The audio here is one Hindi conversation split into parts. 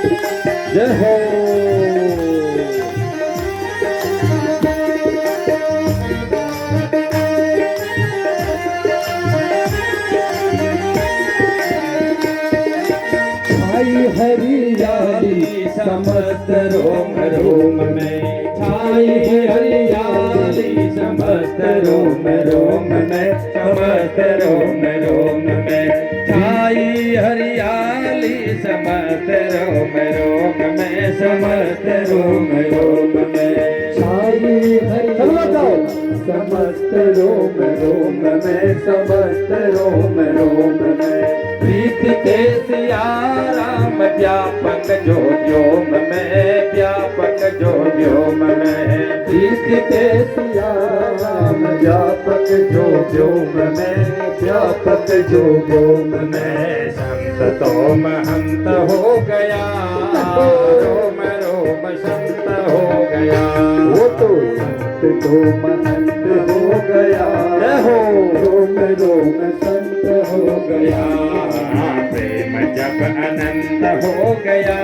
जय हो। छाई हरियाली समस्त रोम रोम में, छाई हरियाली समस्त रोम रोम में, समस्त रोम रोम में, छाई हरियाली समस्त रोम रोम में, समस्त रोम रोम में, छाई हरियाली समस्त रोम रोम में, समस्त रोम रोम में, प्रीत के सिया राम व्यापक जो व्योम में, व्यापक जो व्योम में, प्रीत के सिया राम व्यापक जो व्योम में, व्यापक जो व्योम में, संत तो महंत हो गया, रोम रोम संत हो गया, वो तो संत तो महंत हो गया, हो रोम रोम संत हो गया, प्रेम जब अनंत हो गया,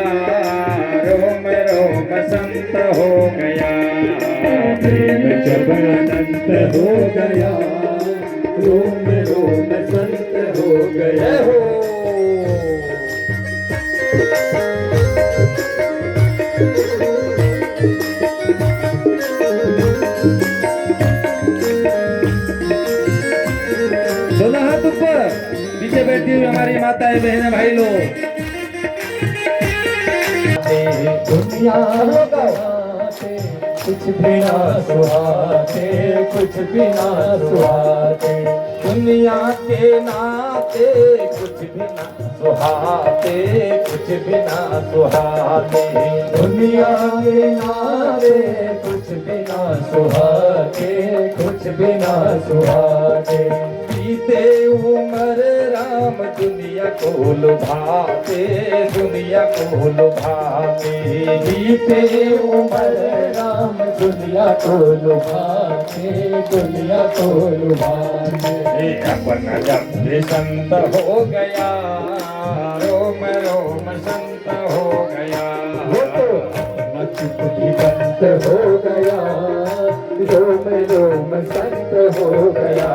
रोम रोम संत हो गया, प्रेम जब अनंत हो गया, रोम रोम संत हो गया, हो दोनों हाथ ऊपर, पीछे बैठी हुई हमारी माताएं बहनें भाई लोग। दुनिया रोगाते कुछ भी ना सुहाते, कुछ भी ना सुहाते, दुनिया के नाते कुछ भी ना सुहाते, कुछ भी ना सुहाते, दुनिया के नाते कुछ भी ना सुहाते, कुछ भी ना सुहाते, बीते उमर राम दुनिया को लुभाते, दुनिया को लुभाते, बीते उमर राम दुनिया को लुभाते, दुनिया को लुभाते, अपना जब संत हो गया, रोम रोम संत हो गया, वो तो चित भी बंत हो गया, रोम रोम संत हो गया,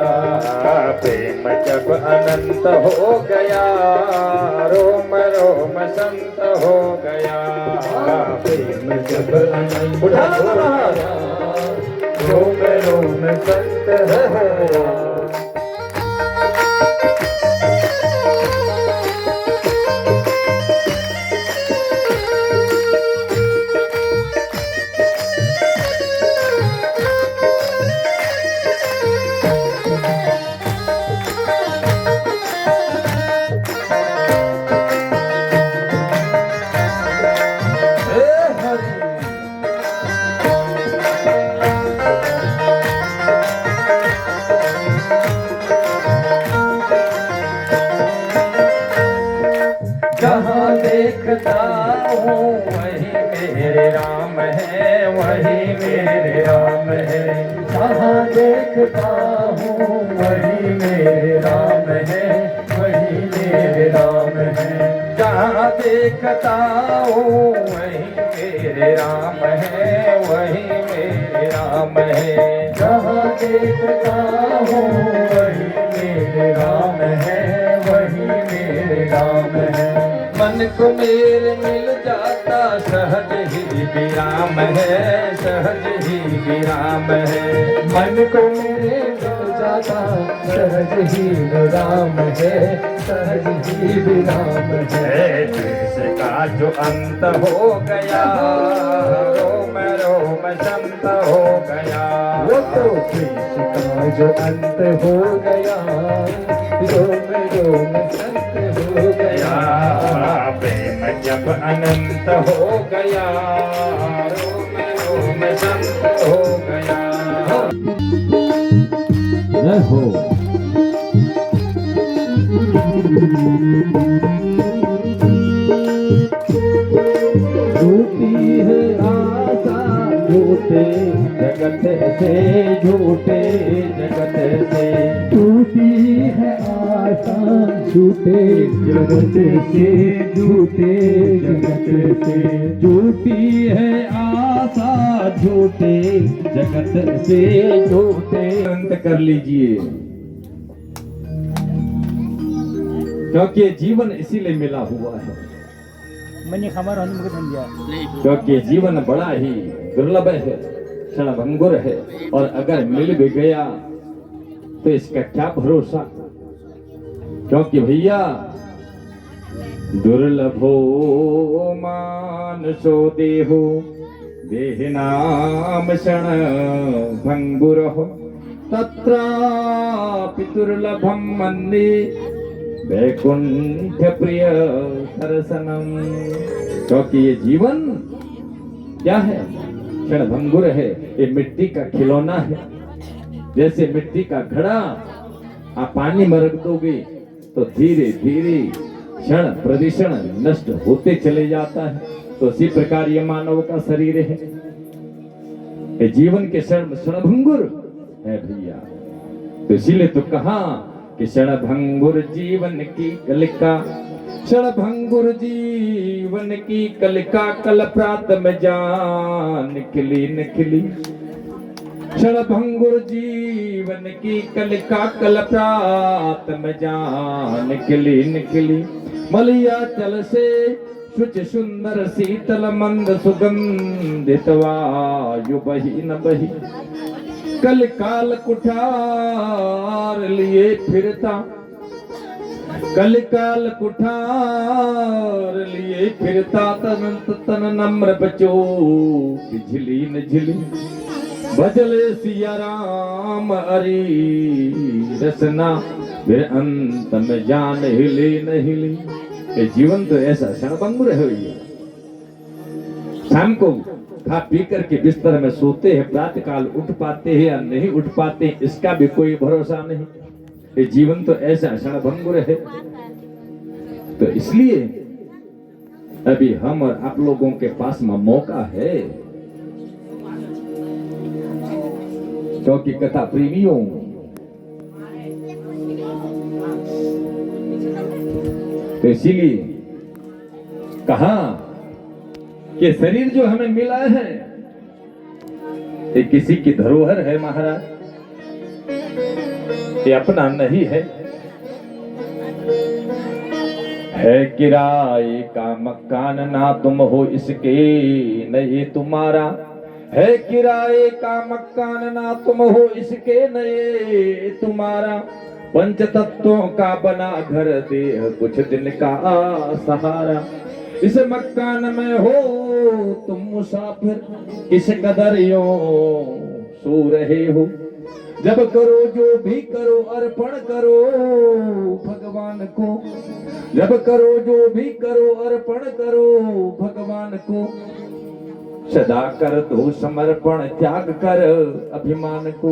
प्रेम जब अनंत हो गया, रोम रोम संत हो गया, प्रेम जब अनंत हो गया, रोम रोम संत हो गया। जहाँ देखता हूँ वही मेरे राम है, वही मेरे राम है, जहाँ देखता हूँ वही मेरे राम है, वही मेरे राम है, जहाँ देखता हूँ वही मेरे राम है, वही मेरे राम है, जहाँ देखता हूँ वही मेरे राम है, वही मेरे राम है, मन को मेरे मिल जाता सहज ही विराम है, सहज ही विराम है, मन को मेरे मिल जाता सहज ही विराम है, सहज ही विराम है, जिसका जो अंत हो गया, रोम रोम संत हो गया, वो तो जिसका जो अंत हो गया, रोम रोम संत हो गया, प्रेम जब अनंत हो गया, रोम रोम संत हो गया। जय हो। झूठी है आशा झूठे जगत से, झूठे जगत से, टूटी है आशा झूठे जगत से, झूठे जगत से, झूठी है आशा झूठे जगत से, झूठे। अंत कर लीजिए, क्योंकि जीवन इसीलिए मिला हुआ है, क्योंकि जीवन बड़ा ही दुर्लभ है, क्षणभंगुर है, और अगर मिल भी गया तो इसका क्या भरोसा। क्योंकि भैया दुर्लभो मानसो देहो देहिनाम क्षण भंगुरहो तत्रापि दुर्लभम मन्ये वैकुंठ प्रिय दर्शनम। क्योंकि ये जीवन क्या है, क्षणभंगुर है, ये मिट्टी का खिलौना है। जैसे मिट्टी का घड़ा आप पानी में रख दोगे तो धीरे धीरे क्षण प्रतिक्षण नष्ट होते चले जाता है, तो इसी प्रकार ये मानव का शरीर है, ये जीवन के क्षणभंगुर है भैया। तो इसीलिए तो कहा कि क्षणभंगुर जीवन की कलिका, क्षणभंगुर जीवन की कलिका, कल प्रात में जान निकली निकली। क्षणभंगुर जीवन की कलिका, कल प्रात में जान निकली निकली। मलिया चल से शुच सुंदर शीतल मंद सुगंधित वायु बही न बही। कल काल कुठार लिए फिरता, कल काल कुठार लिए फिरता, तन तन नम्र बचो झिली न झिली। भजले सिया राम अरी रसना, फिर अंत में जान हिली न हिली। ये जीवन तो ऐसा क्षणभंगुर है भैया। शाम को खा पी करके बिस्तर में सोते हैं, प्रातः काल उठ पाते हैं या नहीं उठ पाते, इसका भी कोई भरोसा नहीं। ये जीवन तो ऐसा क्षणभंगुर है। तो इसलिए अभी हम और आप लोगों के पास में मौका है, क्योंकि कथा प्रेमियों तो इसीलिए कहा कि शरीर जो हमें मिला है ये किसी की धरोहर है महाराज, ये अपना नहीं है। है किराए का मकान ना तुम हो इसके न ये तुम्हारा। है किराए का मकान ना तुम हो इसके न ये तुम्हारा। पंच तत्वों का बना घर देह कुछ दिन का सहारा। इस मकान में हो तुम मुसाफिर, किस कदर यो सो रहे हो। जब करो जो भी करो अर्पण करो भगवान को। जब करो जो भी करो अर्पण करो भगवान को। सदा कर दो समर्पण त्याग कर अभिमान को।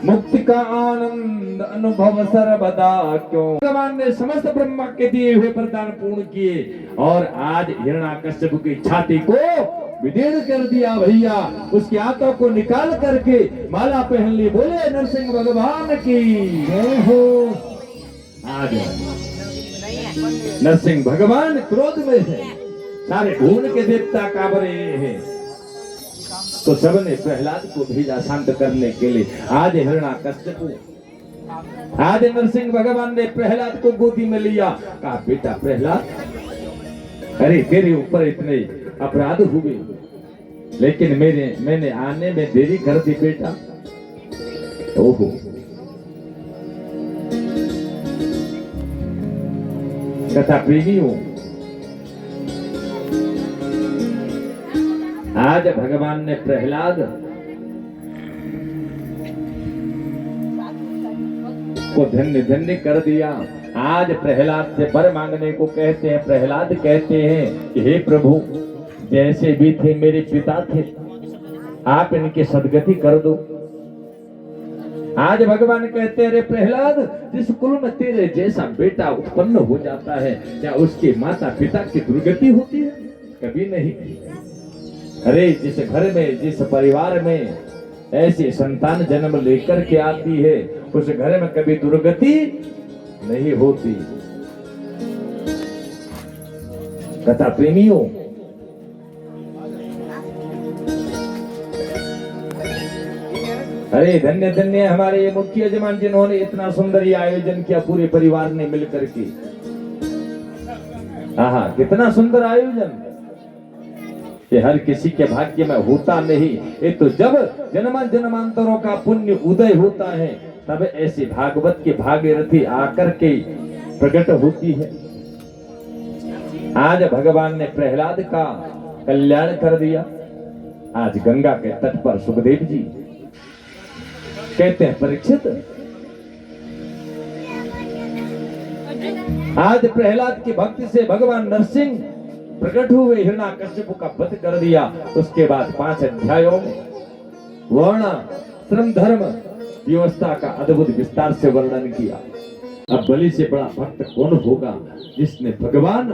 मुक्ति का आनंद अनुभव सर्वदा क्यों। भगवान ने समस्त ब्रह्मा के दिए हुए वरदान पूर्ण किए और आज हिरण्याकश्यप की छाती को विदीर्ण कर दिया भैया। उसके हाथों को निकाल करके माला पहन ली। बोले नरसिंह भगवान की जय हो। आज नरसिंह भगवान क्रोध में है, सारे भुवन के देवता कांप रहे हैं। तो सबने प्रहलाद को भेजा शांत करने के लिए। आज हिरण्याकश्यप, आज नरसिंह भगवान ने प्रहलाद को गोदी में लिया। कहा बेटा प्रहलाद, अरे तेरे ऊपर इतने अपराध हुए लेकिन मैंने आने में देरी कर दी बेटा। ओहो, कथा प्रेमियों, आज भगवान ने प्रहलाद को धन्य धन्य कर दिया। आज प्रहलाद से वर मांगने को कहते हैं। प्रहलाद कहते हैं कि हे प्रभु, जैसे भी थे मेरे पिता थे, आप इनकी सदगति कर दो। आज भगवान कहते हैं अरे प्रहलाद, जिस कुल में तेरे जैसा बेटा उत्पन्न हो जाता है क्या उसके माता पिता की दुर्गति होती है? कभी नहीं। अरे जिस घर में, जिस परिवार में ऐसी संतान जन्म लेकर के आती है उस घर में कभी दुर्गति नहीं होती। कथा प्रेमियों, अरे धन्य धन्य हमारे ये मुख्य यजमान जिन्होंने इतना सुंदर ये आयोजन किया पूरे परिवार ने मिलकर के। हाँ, कितना सुंदर आयोजन। ये हर किसी के भाग्य में होता नहीं। ये तो जब जन्मांतरों का पुण्य उदय होता है तब ऐसी भागवत की भागीरथी आकर के प्रकट होती है। आज भगवान ने प्रहलाद का कल्याण कर दिया। आज गंगा के तट पर सुखदेव जी कहते हैं, परीक्षित आज प्रहलाद की भक्ति से भगवान नरसिंह प्रकट हुए, हिरण्याकश्यप का वध कर दिया। उसके बाद 5 अध्यायों में वर्ण श्रम धर्म व्यवस्था का अद्भुत विस्तार से वर्णन किया। अब बलि से बड़ा भक्त कौन होगा जिसने भगवान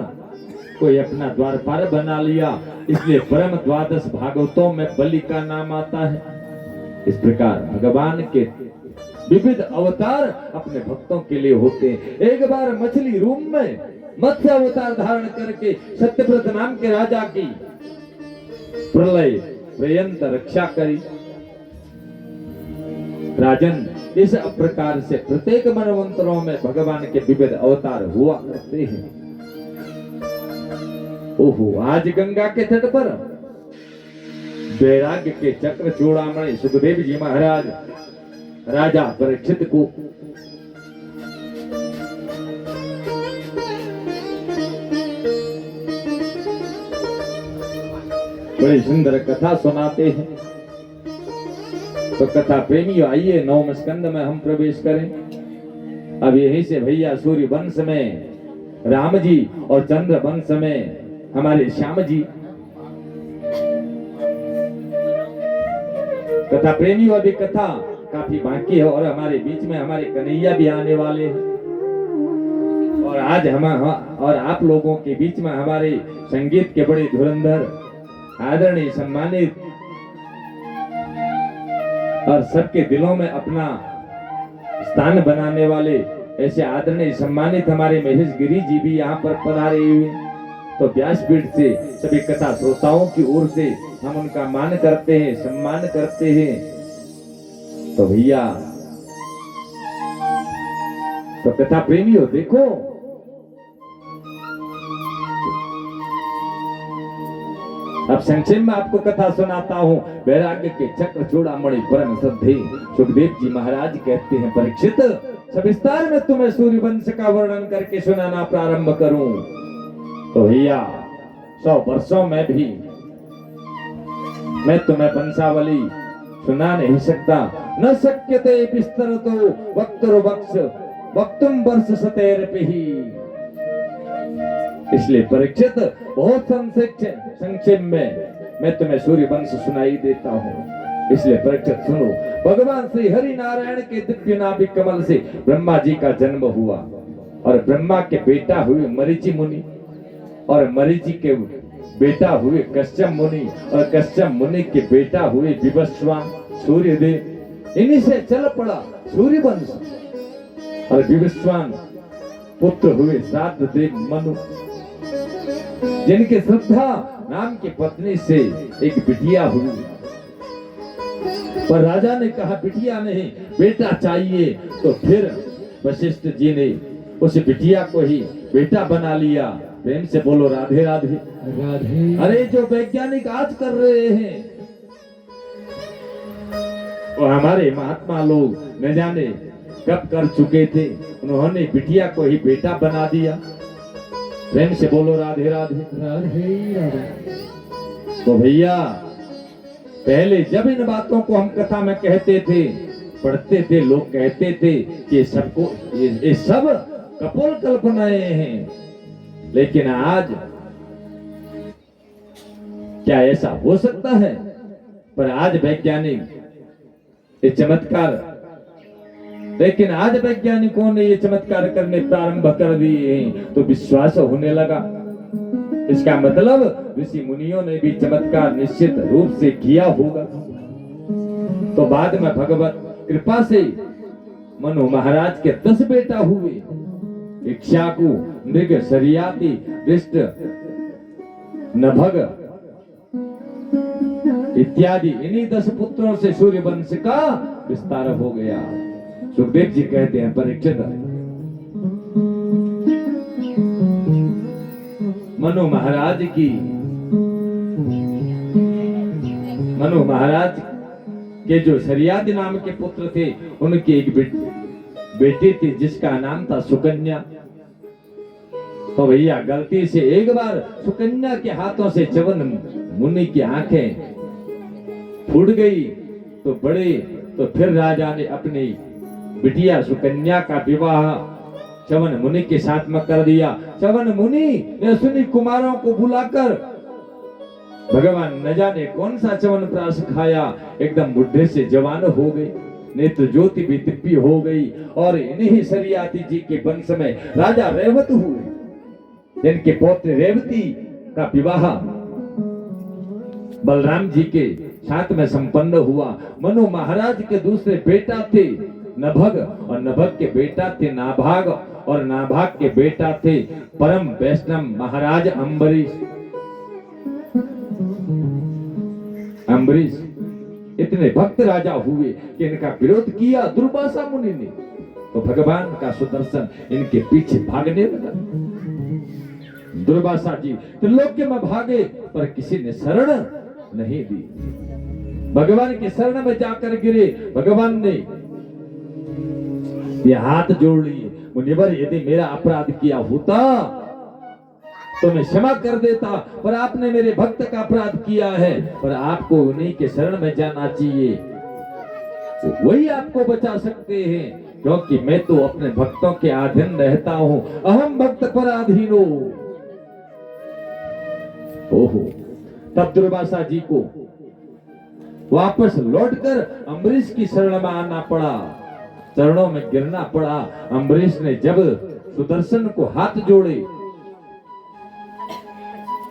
को अपना द्वारपाल बना लिया। इसलिए परम द्वादश भागवतों में बलि का नाम आता है। इस प्रकार भगवान के विविध अवतार अपने भक्तों के लिए होते हैं। एक बार मछली रूप में मत्स्य अवतार धारण करके सत्यव्रत नाम के राजा की प्रलय पर्यंत रक्षा करी। राजन, इस प्रकार से प्रत्येक मनवंतरों में भगवान के विविध अवतार हुआ करते हैं। ओहो, आज गंगा के तट पर वैराग्य के चक्र चूड़ामणि सुखदेव जी महाराज राजा परीक्षित को बड़ी सुंदर कथा सुनाते हैं। तो कथा प्रेमियों, आइए 9वें स्कंद में हम प्रवेश करें। अब यहीं से भैया सूर्य वंश में राम जी और चंद्र वंश में हमारे श्याम जी। कथा प्रेमियों, अभी कथा काफी बाकी है और हमारे बीच में हमारे कन्हैया भी आने वाले हैं। और आज हम और आप लोगों के बीच में हमारे संगीत के बड़े धुरंधर आदरणीय सम्मानित और सबके दिलों में अपना स्थान बनाने वाले ऐसे आदरणीय सम्मानित हमारे महेश गिरी जी भी यहाँ पर पधारे हुए। तो व्यासपीठ से सभी कथा श्रोताओं की ओर से हम उनका मान करते हैं, सम्मान करते हैं। तो भैया, तो कथा प्रेमियों देखो, अब संक्षेप में आपको कथा सुनाता हूँ। वैराग्य के चक्र चूड़ामणि परम श्रद्धे सुखदेव जी महाराज कहते हैं, परीक्षित सविस्तार में तुम्हें सूर्यवंश का वर्णन करके सुनाना प्रारंभ करूं तो भैया 100 वर्षों में भी मैं तुम्हें वंशावली सुना नहीं सकता। न शक्यते विस्तर तो वक्तुर्वक्ष वक्तुम वर्ष सतेरपि। इसलिए परीक्षित बहुत संक्षेप में मैं तुम्हें सूर्य वंश सुनाई देता हूँ। इसलिए परीक्षित सुनो। भगवान श्री हरि नारायण के दिव्य नाभिक कमल से ब्रह्मा जी का जन्म हुआ और ब्रह्मा के बेटा हुए मरीचि मुनि और मरीचि के बेटा हुए कश्यप मुनि और कश्यप मुनि के बेटा हुए विवस्वान सूर्यदेव। इन्हीं से चल पड़ा सूर्य वंश। और विवस्वान पुत्र हुए श्राद्ध देव मनु, जिनके श्रद्धा नाम की पत्नी से एक बिटिया हुई। पर राजा ने कहा बिटिया नहीं बेटा चाहिए। तो फिर वशिष्ठ जी ने उस बिटिया को ही बेटा बना लिया। प्रेम से बोलो राधे राधे राधे। अरे जो वैज्ञानिक आज कर रहे हैं वो हमारे महात्मा लोग न जाने कब कर चुके थे। उन्होंने बिटिया को ही बेटा बना दिया। प्रेम से बोलो राधे राधे राधे राधे। तो भैया पहले जब इन बातों को हम कथा में कहते थे, पढ़ते थे, लोग कहते थे कि सबको ये सब कपोल कल्पनाएं हैं। लेकिन आज क्या ऐसा हो सकता है? पर आज वैज्ञानिक ये चमत्कार, लेकिन आज वैज्ञानिकों ने ये चमत्कार करने प्रारंभ कर दिए हैं तो विश्वास होने लगा। इसका मतलब ऋषि मुनियों ने भी चमत्कार निश्चित रूप से किया होगा। तो बाद में भगवत कृपा से मनु महाराज के 10 बेटा हुए इक्ष्वाकु, मृग, सरियाती, दृष्ट, नभग इत्यादि इन्हीं 10 पुत्रों से सूर्य वंश का विस्तार हो गया। सुखदेव जी कहते हैं परीक्षित, मनु महाराज के जो सरियादी नाम के पुत्र थे, उनकी एक बेटी थी जिसका नाम था सुकन्या। तो भैया गलती से एक बार सुकन्या के हाथों से च्यवन मुनि की आंखें फूट गई तो फिर राजा ने अपनी बिटिया सुकन्या का विवाह च्यवन मुनि के साथ में कर दिया। च्यवन मुनि ने अश्विनी कुमारों को बुलाकर भगवान न जाने कौन सा च्यवन प्राश खाया, एकदम बुढ़े से जवान हो गए, नेत्र ज्योति भी दिव्य हो गई। और इन्हीं सरियाती जी के वंश में राजा रेवत हुए, जिनके पौत्र रेवती का विवाह बलराम जी के साथ में संपन्न हुआ। मनु महाराज के दूसरे बेटा थे नभग, और नभग के बेटा थे नाभाग, और नाभाग के बेटा थे परम वैष्णव महाराज अम्बरीश। इतने भक्त राजा हुए कि इनका विरोध किया दुर्वासा मुनि ने, तो भगवान का सुदर्शन इनके पीछे भागने लगा। दुर्वासा जी त्रिलोक्य में भागे पर किसी ने शरण नहीं दी। भगवान के शरण में जाकर गिरे। भगवान ने ये हाथ जोड़ लिए, मुनिवर यदि मेरा अपराध किया होता तो मैं क्षमा कर देता, पर आपने मेरे भक्त का अपराध किया है, पर आपको उन्हीं के शरण में जाना चाहिए, वही आपको बचा सकते हैं, क्योंकि मैं तो अपने भक्तों के अधीन रहता हूं। अहम भक्त पराधीनो। ओहो, तब दुर्वासा जी को वापस लौटकर अम्बरीश की शरण में आना पड़ा, चरणों में गिरना पड़ा। अम्बरीश ने जब सुदर्शन को हाथ जोड़े,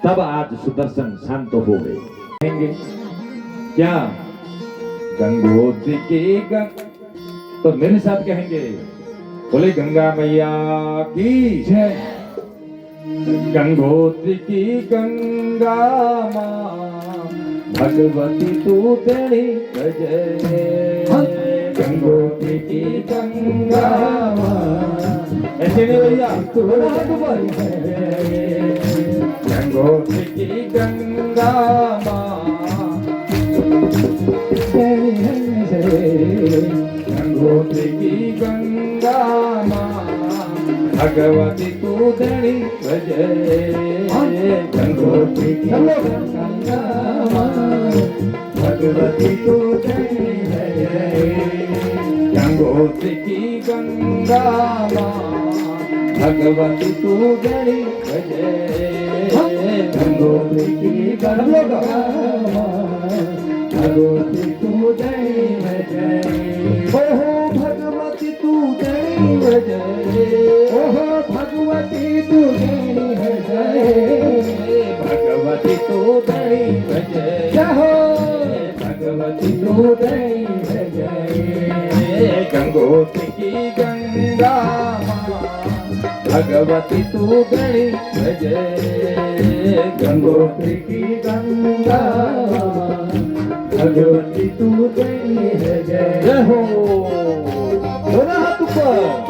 तब आज सुदर्शन शांत हो गए। कहेंगे क्या? गंगोत्री की तो मेरे साथ कहेंगे, बोले गंगा मैया की जय। गंगोत्री की गंगा माँ, भगवती तू तेरी जय। गंगोत्री की गंगा माँ, ऐसे नहीं भैया, गंगोत्री की गंगा माँ, गंगोत्री की गंगा माँ, भगवती तू तेरी जय। गंगोत्री की गंगा माँ, भगवती तू तेरी जय। गंगोत्री की गंगा माँ, भगवती तू तेरी जय। गंगोत्री की गंगा माँ, भगवती तू तेरी जय। ओहो भगवती तू तेरी जय। ओहो भगवती तू तेरी जय। भगवती तू तेरी जय। जय हो भगवती तू तेरी जय। गंगोत्री की गंगा माँ, भगवती तू तेरी जय। गंगोत्री की गंगा माँ, भगवती तू तेरी जय। जय हो दोनों हाथ ऊपर।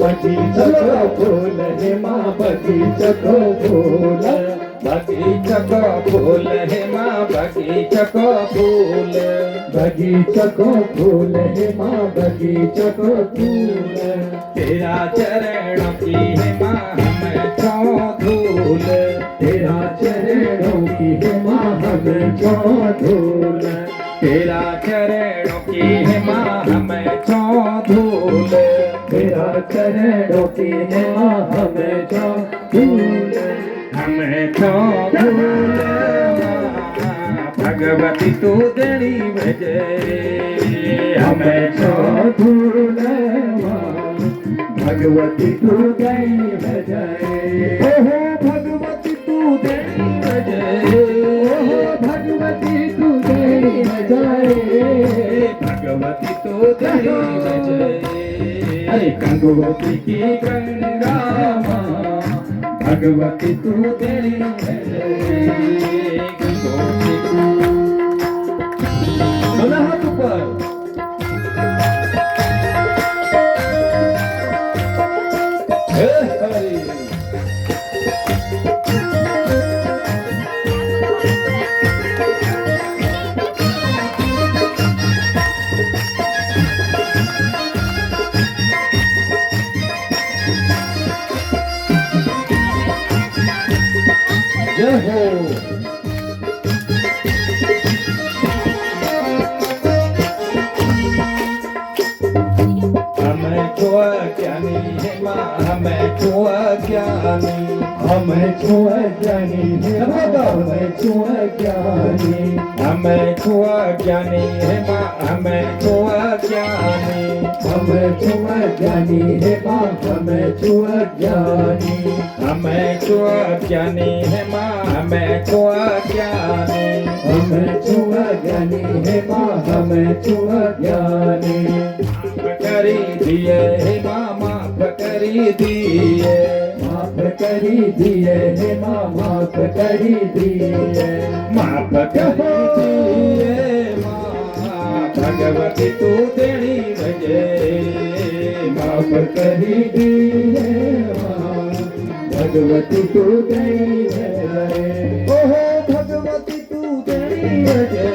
बगीचा को फूल है माँ, बगीचा को फूल। बगीचा को फूल है माँ, बगीचा को फूल। बगीचा को फूल है माँ, बगीचा को फूल। तेरा चरणों की है माँ हमें छो धूल। तेरा चरणों की है माँ हमें छो धूल। तेरा चरणों की है माँ हमें छो धूल, तेरा चरणों की है माँ हमें छो धूल, हमें छो धूल माँ भगवती तू देनी भजे, हमें छो धूल माँ भगवती तू गई बजाए। ओहो भगवती तू देनी भजे, ओहो भगवती तू गई बजाए। भगवती तू देनी भजे, अरे गंगवती की गंगा माँ भगवती तू देनी भजे, गंगवती दोनों हाथ ऊपर। हे हरि जय हो। हमें छुआ ज्ञानी है माँ हमें छुआ ज्ञानी, हमें छुआ ज्ञानी है हमें छुआ ज्ञानी, हमें छुआ ज्ञानी है माँ हमें छुआ ज्ञानी, हमें छुआ ज्ञानी है माँ हमें छुआ ज्ञानी, हमें छुआ ज्ञानी है माँ हमें छुआ ज्ञानी, हमें छुआ ज्ञानी है माँ हमें छुआ ज्ञानी। करी दिए हे माँ माफ करी दिए, माफ करी दिए हे माँ माफ करी दिए, माफ करी दिए माँ भगवती तू देनी भजे, माफ करी दिए माँ भगवती तू गई है। ओहो भगवती तू देनी भजे,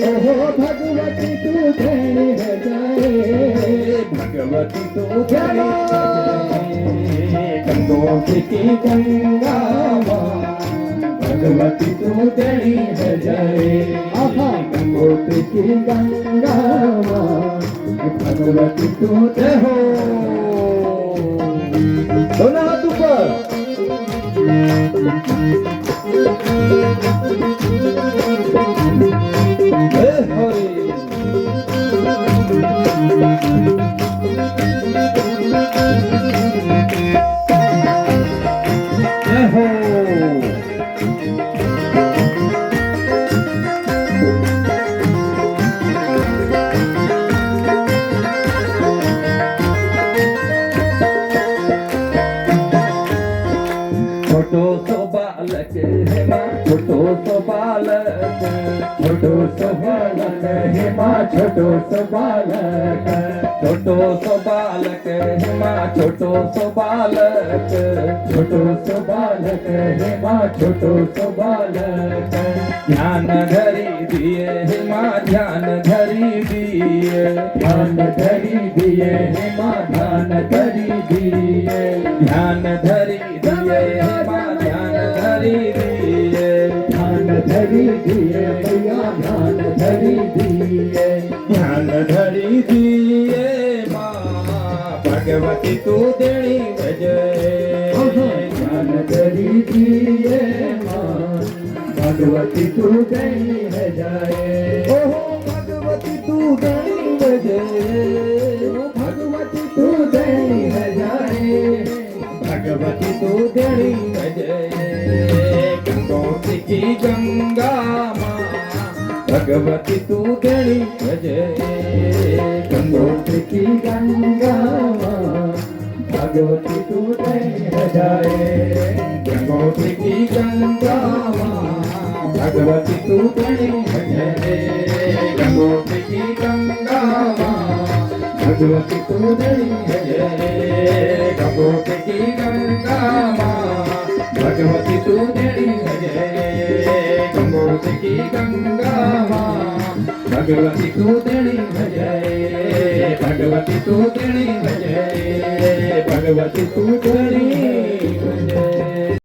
ओहो भगवती तू देनी है जाए। भगवती तू देनी भजे, गंगोत्री की गंगा माँ भगवती तू देनी है जाए। आहा गंगोत्री की गंगा माँ भगवती तू दे हो। दोनों हाथ ऊपर। हे हरि जय हो। छोटो सो बालक है माँ छोटो सो बालक, छोटो सो बालक है माँ छोटो सो बालक, छोटो सो बालक है माँ छोटो सो बालक, छोटो सो बालक है माँ छोटो सो बालक। ध्यान धरी दिए हे माँ ध्यान धरी दिए, ध्यान धरी दिए हे माँ ध्यान धरी दिए, ध्यान धरी दिए हे माँ ध्यान धरी दिए, ध्यान धरी दिए भैया ध्यान धरी दिए, ध्यान धरी दिए माँ भगवती तू देनी भजे, ध्यान धरी दिए माँ भगवती तू गई है जाए। ओहो भगवती तू देनी भजे, भगवती तू गई है जाए। भगवती तू देनी भजे, गंगोत्री की गंगा माँ भगवती तू देनी भजे, गंगोत्री की गंगा माँ भगवती तू गई है जाए। गंगोत्री की गंगा माँ भगवती तू देनी भजे, गंगोत्री की गंगा माँ भगवती तू देनी भजे, गंगोत्री की गंगा माँ भगवती तू देनी भजे, गंगोत्री की गंगा माँ भगवती तू देनी भजे, भगवती तू देनी भजे, भगवती तू देनी भजे।